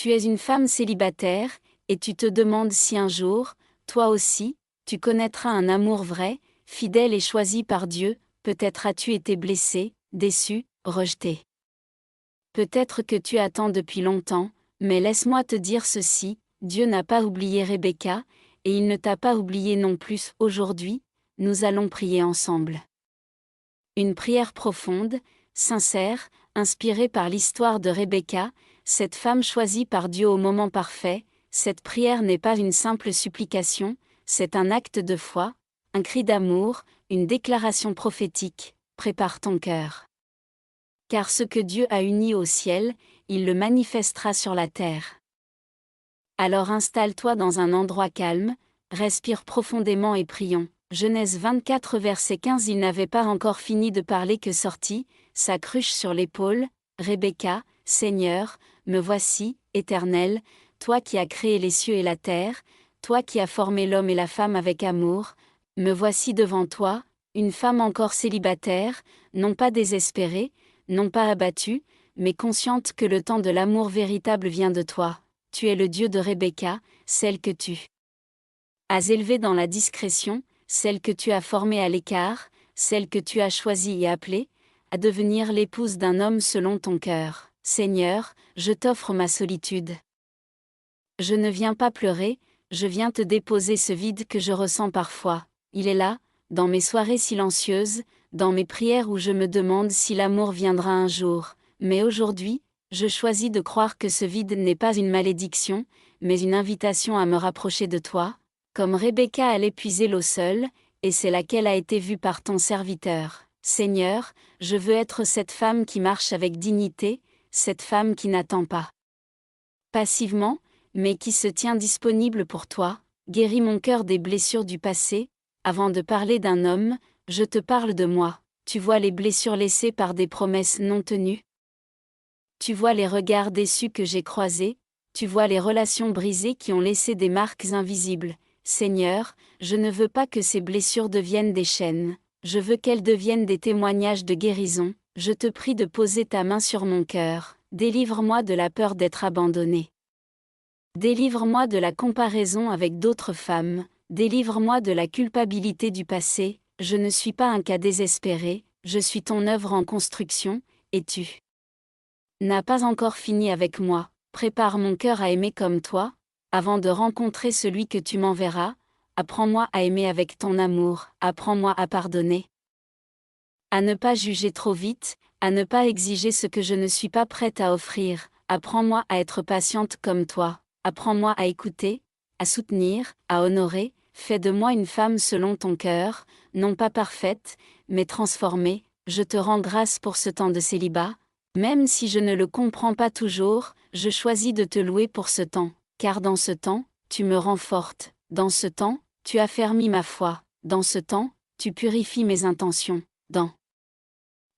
Tu es une femme célibataire, et tu te demandes si un jour, toi aussi, tu connaîtras un amour vrai, fidèle et choisi par Dieu. Peut-être as-tu été blessé, déçu, rejeté. Peut-être que tu attends depuis longtemps, mais laisse-moi te dire ceci, Dieu n'a pas oublié Rebecca, et il ne t'a pas oublié non plus. Aujourd'hui, nous allons prier ensemble. Une prière profonde, sincère, inspirée par l'histoire de Rebecca, cette femme choisie par Dieu au moment parfait. Cette prière n'est pas une simple supplication, c'est un acte de foi, un cri d'amour, une déclaration prophétique. Prépare ton cœur. Car ce que Dieu a uni au ciel, il le manifestera sur la terre. Alors installe-toi dans un endroit calme, respire profondément et prions. Genèse 24 verset 15. Il n'avait pas encore fini de parler que sortit, sa cruche sur l'épaule, Rebecca, Seigneur, me voici, Éternel, toi qui as créé les cieux et la terre, toi qui as formé l'homme et la femme avec amour, me voici devant toi, une femme encore célibataire, non pas désespérée, non pas abattue, mais consciente que le temps de l'amour véritable vient de toi. Tu es le Dieu de Rebecca, celle que tu as élevée dans la discrétion, celle que tu as formée à l'écart, celle que tu as choisie et appelée, à devenir l'épouse d'un homme selon ton cœur. Seigneur, je t'offre ma solitude. Je ne viens pas pleurer, je viens te déposer ce vide que je ressens parfois. Il est là, dans mes soirées silencieuses, dans mes prières où je me demande si l'amour viendra un jour. Mais aujourd'hui, je choisis de croire que ce vide n'est pas une malédiction, mais une invitation à me rapprocher de toi, comme Rebecca allait puiser l'eau seule, et c'est laquelle a été vue par ton serviteur. Seigneur, je veux être cette femme qui marche avec dignité, cette femme qui n'attend pas passivement, mais qui se tient disponible pour toi. Guéris mon cœur des blessures du passé. Avant de parler d'un homme, je te parle de moi. Tu vois les blessures laissées par des promesses non tenues. Tu vois les regards déçus que j'ai croisés. Tu vois les relations brisées qui ont laissé des marques invisibles. Seigneur, je ne veux pas que ces blessures deviennent des chaînes. Je veux qu'elles deviennent des témoignages de guérison. Je te prie de poser ta main sur mon cœur. Délivre-moi de la peur d'être abandonné. Délivre-moi de la comparaison avec d'autres femmes. Délivre-moi de la culpabilité du passé. Je ne suis pas un cas désespéré, je suis ton œuvre en construction, et tu n'as pas encore fini avec moi. Prépare mon cœur à aimer comme toi. Avant de rencontrer celui que tu m'enverras, apprends-moi à aimer avec ton amour, apprends-moi à pardonner. À ne pas juger trop vite, à ne pas exiger ce que je ne suis pas prête à offrir. Apprends-moi à être patiente comme toi. Apprends-moi à écouter, à soutenir, à honorer. Fais de moi une femme selon ton cœur, non pas parfaite, mais transformée. Je te rends grâce pour ce temps de célibat. Même si je ne le comprends pas toujours, je choisis de te louer pour ce temps, car dans ce temps, tu me rends forte. Dans ce temps, tu affermis ma foi. Dans ce temps, tu purifies mes intentions. Dans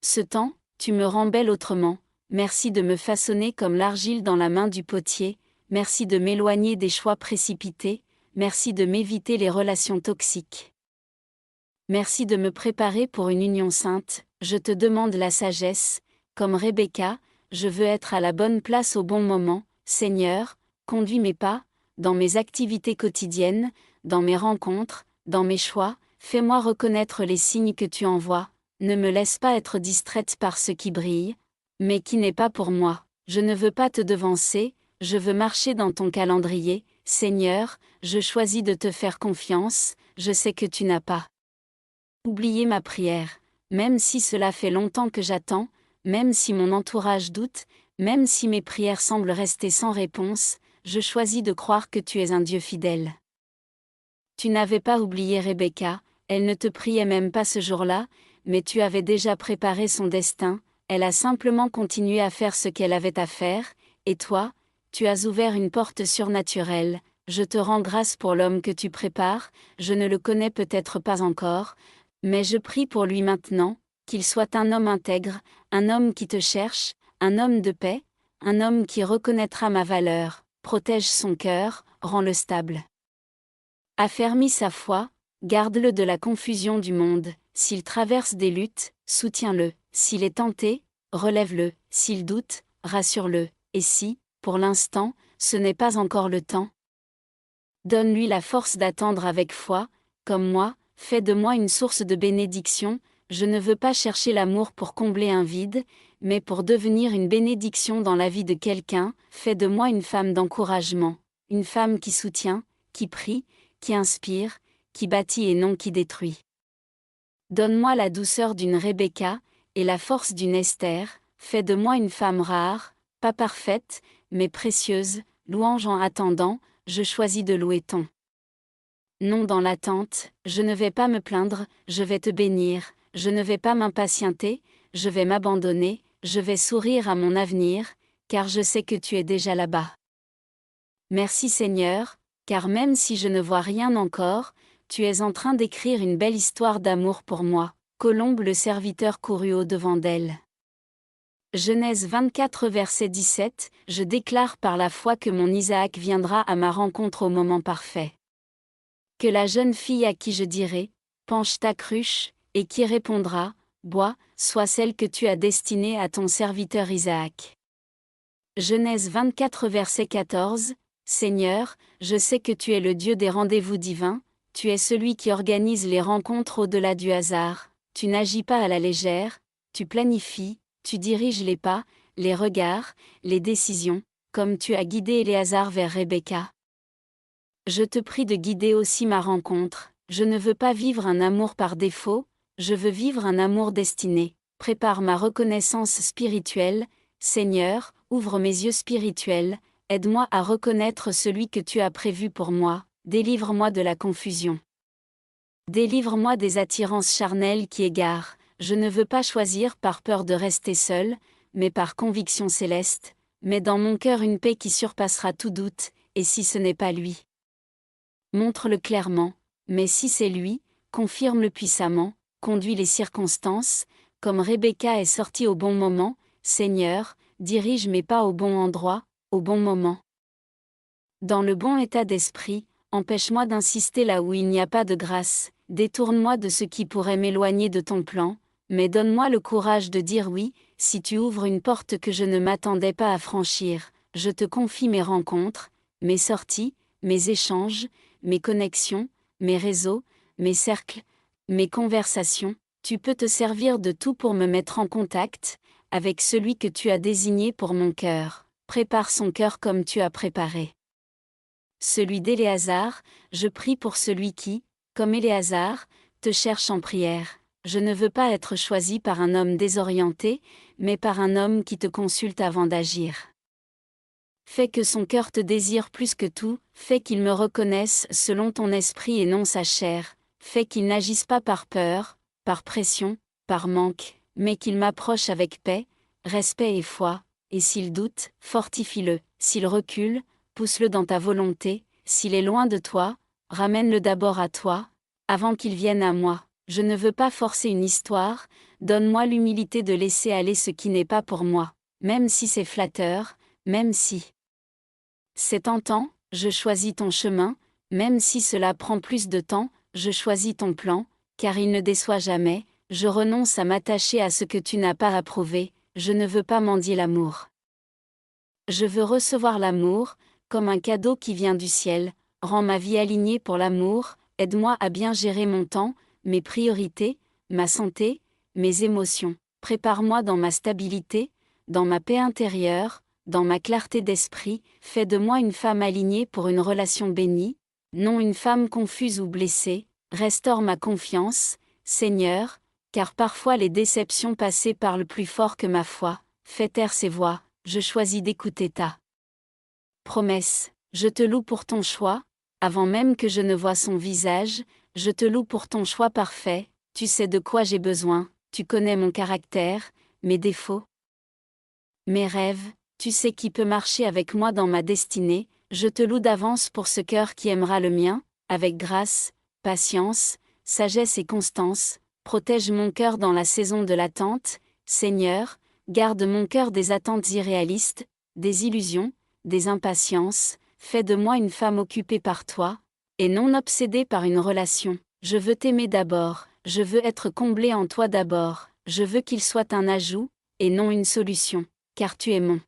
ce temps, tu me rends belle autrement. Merci de me façonner comme l'argile dans la main du potier. Merci de m'éloigner des choix précipités. Merci de m'éviter les relations toxiques. Merci de me préparer pour une union sainte. Je te demande la sagesse. Comme Rebecca, je veux être à la bonne place au bon moment. Seigneur, conduis mes pas, dans mes activités quotidiennes, dans mes rencontres, dans mes choix. Fais-moi reconnaître les signes que tu envoies. Ne me laisse pas être distraite par ce qui brille, mais qui n'est pas pour moi. Je ne veux pas te devancer, je veux marcher dans ton calendrier. Seigneur, je choisis de te faire confiance, je sais que tu n'as pas oublié ma prière. Même si cela fait longtemps que j'attends, même si mon entourage doute, même si mes prières semblent rester sans réponse, je choisis de croire que tu es un Dieu fidèle. Tu n'avais pas oublié Rebecca, elle ne te priait même pas ce jour-là, mais tu avais déjà préparé son destin, elle a simplement continué à faire ce qu'elle avait à faire, et toi, tu as ouvert une porte surnaturelle. Je te rends grâce pour l'homme que tu prépares, je ne le connais peut-être pas encore, mais je prie pour lui maintenant, qu'il soit un homme intègre, un homme qui te cherche, un homme de paix, un homme qui reconnaîtra ma valeur, protège son cœur, rends-le stable. Affermis sa foi, garde-le de la confusion du monde. S'il traverse des luttes, soutiens-le. S'il est tenté, relève-le. S'il doute, rassure-le. Et si, pour l'instant, ce n'est pas encore le temps. Donne-lui la force d'attendre avec foi, comme moi, fais de moi une source de bénédiction, je ne veux pas chercher l'amour pour combler un vide, mais pour devenir une bénédiction dans la vie de quelqu'un, fais de moi une femme d'encouragement, une femme qui soutient, qui prie, qui inspire, qui bâtit et non qui détruit. Donne-moi la douceur d'une Rebecca, et la force d'une Esther, fais de moi une femme rare, pas parfaite, mais précieuse, louange en attendant, je choisis de louer ton nom dans l'attente, je ne vais pas me plaindre, je vais te bénir, je ne vais pas m'impatienter, je vais m'abandonner, je vais sourire à mon avenir, car je sais que tu es déjà là-bas. Merci Seigneur, car même si je ne vois rien encore, tu es en train d'écrire une belle histoire d'amour pour moi. Colombe le serviteur courut au-devant d'elle. Genèse 24 verset 17, je déclare par la foi que mon Isaac viendra à ma rencontre au moment parfait. Que la jeune fille à qui je dirai, penche ta cruche, et qui répondra, bois, soit celle que tu as destinée à ton serviteur Isaac. Genèse 24 verset 14, Seigneur, je sais que tu es le Dieu des rendez-vous divins, tu es celui qui organise les rencontres au-delà du hasard, tu n'agis pas à la légère, tu planifies, tu diriges les pas, les regards, les décisions, comme tu as guidé Éléazar vers Rebecca. Je te prie de guider aussi ma rencontre, je ne veux pas vivre un amour par défaut, je veux vivre un amour destiné. Prépare ma reconnaissance spirituelle, Seigneur, ouvre mes yeux spirituels, aide-moi à reconnaître celui que tu as prévu pour moi, délivre-moi de la confusion. Délivre-moi des attirances charnelles qui égarent, je ne veux pas choisir par peur de rester seul, mais par conviction céleste, mets dans mon cœur une paix qui surpassera tout doute, et si ce n'est pas lui, montre-le clairement, mais si c'est lui, confirme-le puissamment, conduis les circonstances, comme Rebecca est sortie au bon moment, Seigneur, dirige mes pas au bon endroit, au bon moment. Dans le bon état d'esprit, empêche-moi d'insister là où il n'y a pas de grâce, détourne-moi de ce qui pourrait m'éloigner de ton plan, mais donne-moi le courage de dire oui, si tu ouvres une porte que je ne m'attendais pas à franchir, je te confie mes rencontres, mes sorties, mes échanges, mes connexions, mes réseaux, mes cercles, mes conversations, tu peux te servir de tout pour me mettre en contact avec celui que tu as désigné pour mon cœur. Prépare son cœur comme tu as préparé celui d'Éléazar, je prie pour celui qui, comme Éléazar, te cherche en prière. Je ne veux pas être choisi par un homme désorienté, mais par un homme qui te consulte avant d'agir. Fais que son cœur te désire plus que tout, fais qu'il me reconnaisse selon ton esprit et non sa chair, fais qu'il n'agisse pas par peur, par pression, par manque, mais qu'il m'approche avec paix, respect et foi, et s'il doute, fortifie-le, s'il recule, pousse-le dans ta volonté, s'il est loin de toi, ramène-le d'abord à toi, avant qu'il vienne à moi. Je ne veux pas forcer une histoire, donne-moi l'humilité de laisser aller ce qui n'est pas pour moi, même si c'est flatteur, même si c'est tentant, je choisis ton chemin, même si cela prend plus de temps, je choisis ton plan, car il ne déçoit jamais, je renonce à m'attacher à ce que tu n'as pas approuvé, je ne veux pas mendier l'amour. Je veux recevoir l'amour, comme un cadeau qui vient du ciel, rends ma vie alignée pour l'amour, aide-moi à bien gérer mon temps, mes priorités, ma santé, mes émotions, prépare-moi dans ma stabilité, dans ma paix intérieure, dans ma clarté d'esprit, fais de moi une femme alignée pour une relation bénie, non une femme confuse ou blessée, restaure ma confiance, Seigneur, car parfois les déceptions passées parlent plus fort que ma foi, fais taire ces voix, je choisis d'écouter ta promesse, je te loue pour ton choix, avant même que je ne voie son visage, je te loue pour ton choix parfait, tu sais de quoi j'ai besoin, tu connais mon caractère, mes défauts, mes rêves, tu sais qui peut marcher avec moi dans ma destinée, je te loue d'avance pour ce cœur qui aimera le mien, avec grâce, patience, sagesse et constance, protège mon cœur dans la saison de l'attente, Seigneur, garde mon cœur des attentes irréalistes, des illusions, des impatiences, fais de moi une femme occupée par toi, et non obsédée par une relation. Je veux t'aimer d'abord, je veux être comblée en toi d'abord, je veux qu'il soit un ajout, et non une solution, car tu es mon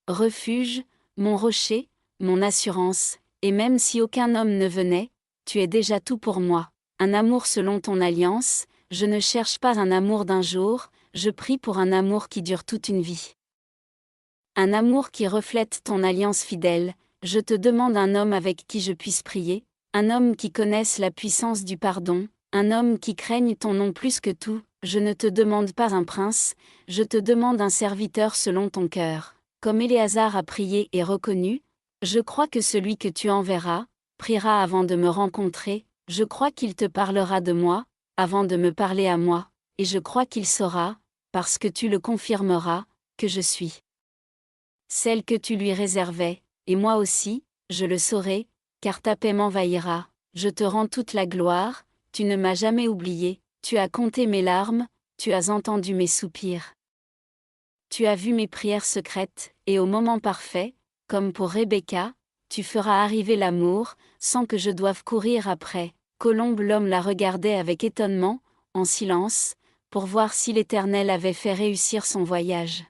refuge, mon rocher, mon assurance, et même si aucun homme ne venait, tu es déjà tout pour moi. Un amour selon ton alliance, je ne cherche pas un amour d'un jour, je prie pour un amour qui dure toute une vie. Un amour qui reflète ton alliance fidèle, je te demande un homme avec qui je puisse prier, un homme qui connaisse la puissance du pardon, un homme qui craigne ton nom plus que tout, je ne te demande pas un prince, je te demande un serviteur selon ton cœur. Comme Éléazar a prié et reconnu, je crois que celui que tu enverras, priera avant de me rencontrer, je crois qu'il te parlera de moi, avant de me parler à moi, et je crois qu'il saura, parce que tu le confirmeras, que je suis celle que tu lui réservais, et moi aussi, je le saurai, car ta paix m'envahira, je te rends toute la gloire, tu ne m'as jamais oublié, tu as compté mes larmes, tu as entendu mes soupirs. Tu as vu mes prières secrètes, et au moment parfait, comme pour Rebecca, tu feras arriver l'amour, sans que je doive courir après. Colombe l'homme la regardait avec étonnement, en silence, pour voir si l'Éternel avait fait réussir son voyage.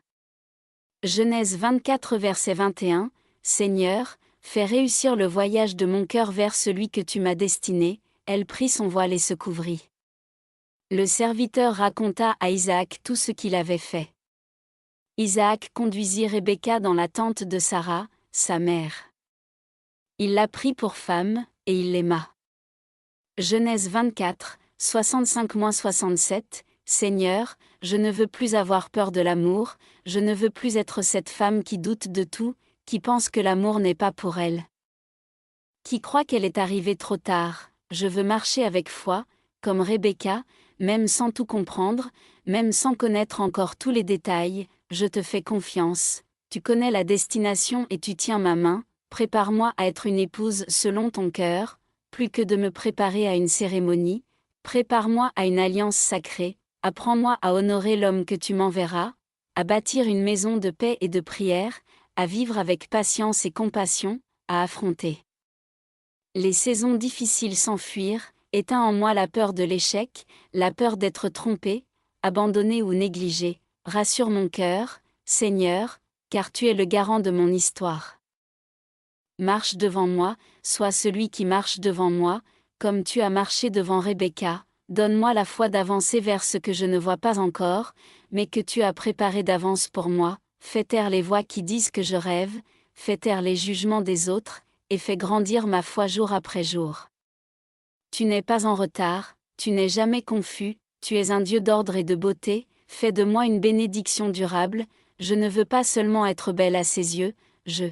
Genèse 24 verset 21, Seigneur, fais réussir le voyage de mon cœur vers celui que tu m'as destiné, elle prit son voile et se couvrit. Le serviteur raconta à Isaac tout ce qu'il avait fait. Isaac conduisit Rebecca dans la tente de Sarah, sa mère. Il la prit pour femme, et il l'aima. Genèse 24, 65-67, Seigneur, je ne veux plus avoir peur de l'amour, je ne veux plus être cette femme qui doute de tout, qui pense que l'amour n'est pas pour elle. Qui croit qu'elle est arrivée trop tard, je veux marcher avec foi, comme Rebecca, même sans tout comprendre, même sans connaître encore tous les détails, je te fais confiance, tu connais la destination et tu tiens ma main, prépare-moi à être une épouse selon ton cœur, plus que de me préparer à une cérémonie, prépare-moi à une alliance sacrée, apprends-moi à honorer l'homme que tu m'enverras, à bâtir une maison de paix et de prière, à vivre avec patience et compassion, à affronter les saisons difficiles sans fuir, éteins en moi la peur de l'échec, la peur d'être trompé, abandonné ou négligé, rassure mon cœur, Seigneur, car tu es le garant de mon histoire. Marche devant moi, sois celui qui marche devant moi, comme tu as marché devant Rebecca, donne-moi la foi d'avancer vers ce que je ne vois pas encore, mais que tu as préparé d'avance pour moi, fais taire les voix qui disent que je rêve, fais taire les jugements des autres, et fais grandir ma foi jour après jour. Tu n'es pas en retard, tu n'es jamais confus, tu es un Dieu d'ordre et de beauté, fais de moi une bénédiction durable, je ne veux pas seulement être belle à ses yeux, je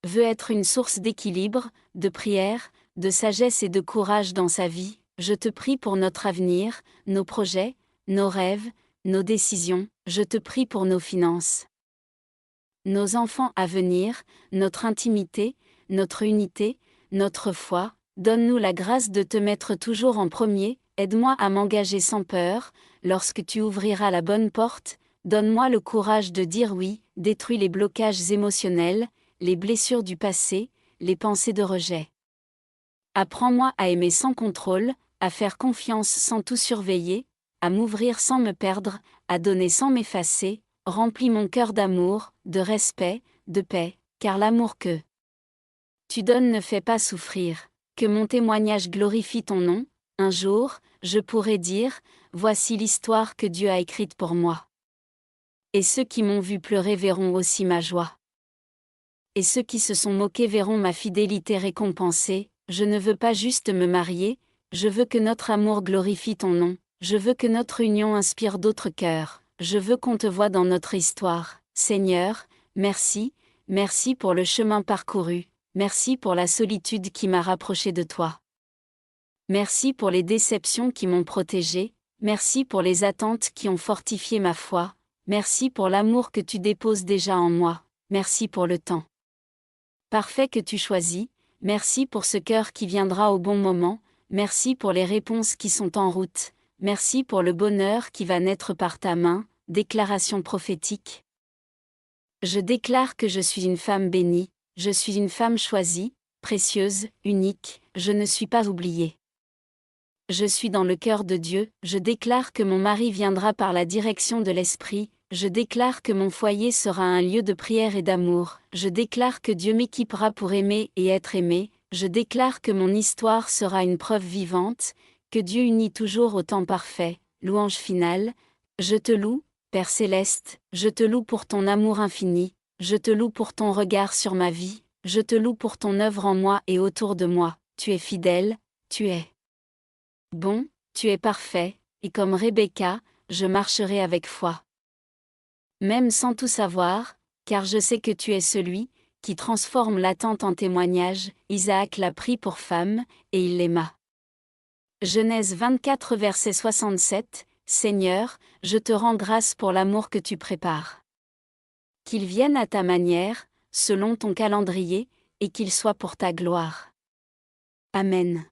veux être une source d'équilibre, de prière, de sagesse et de courage dans sa vie, je te prie pour notre avenir, nos projets, nos rêves, nos décisions, je te prie pour nos finances. Nos enfants à venir, notre intimité, notre unité, notre foi, donne-nous la grâce de te mettre toujours en premier, aide-moi à m'engager sans peur, lorsque tu ouvriras la bonne porte, donne-moi le courage de dire oui, détruis les blocages émotionnels, les blessures du passé, les pensées de rejet. Apprends-moi à aimer sans contrôle, à faire confiance sans tout surveiller, à m'ouvrir sans me perdre, à donner sans m'effacer, remplis mon cœur d'amour, de respect, de paix, car l'amour que tu donnes ne fait pas souffrir, que mon témoignage glorifie ton nom, un jour, je pourrai dire, voici l'histoire que Dieu a écrite pour moi. Et ceux qui m'ont vu pleurer verront aussi ma joie. Et ceux qui se sont moqués verront ma fidélité récompensée, je ne veux pas juste me marier, je veux que notre amour glorifie ton nom, je veux que notre union inspire d'autres cœurs, je veux qu'on te voie dans notre histoire. Seigneur, merci, merci pour le chemin parcouru, merci pour la solitude qui m'a rapproché de toi. Merci pour les déceptions qui m'ont protégé, merci pour les attentes qui ont fortifié ma foi, merci pour l'amour que tu déposes déjà en moi, merci pour le temps parfait que tu choisis, merci pour ce cœur qui viendra au bon moment, merci pour les réponses qui sont en route, merci pour le bonheur qui va naître par ta main, déclaration prophétique. Je déclare que je suis une femme bénie, je suis une femme choisie, précieuse, unique, je ne suis pas oubliée. Je suis dans le cœur de Dieu, je déclare que mon mari viendra par la direction de l'Esprit, Je déclare que mon foyer sera un lieu de prière et d'amour. Je déclare que Dieu m'équipera pour aimer et être aimé. Je déclare que mon histoire sera une preuve vivante, que Dieu unit toujours au temps parfait. Louange finale. Je te loue, Père céleste, je te loue pour ton amour infini, je te loue pour ton regard sur ma vie, je te loue pour ton œuvre en moi et autour de moi. Tu es fidèle, tu es bon, tu es parfait, et comme Rebecca, je marcherai avec foi. Même sans tout savoir, car je sais que tu es celui qui transforme l'attente en témoignage. Isaac l'a pris pour femme, et il l'aima. Genèse 24 verset 67. Seigneur, je te rends grâce pour l'amour que tu prépares. Qu'il vienne à ta manière, selon ton calendrier, et qu'il soit pour ta gloire. Amen.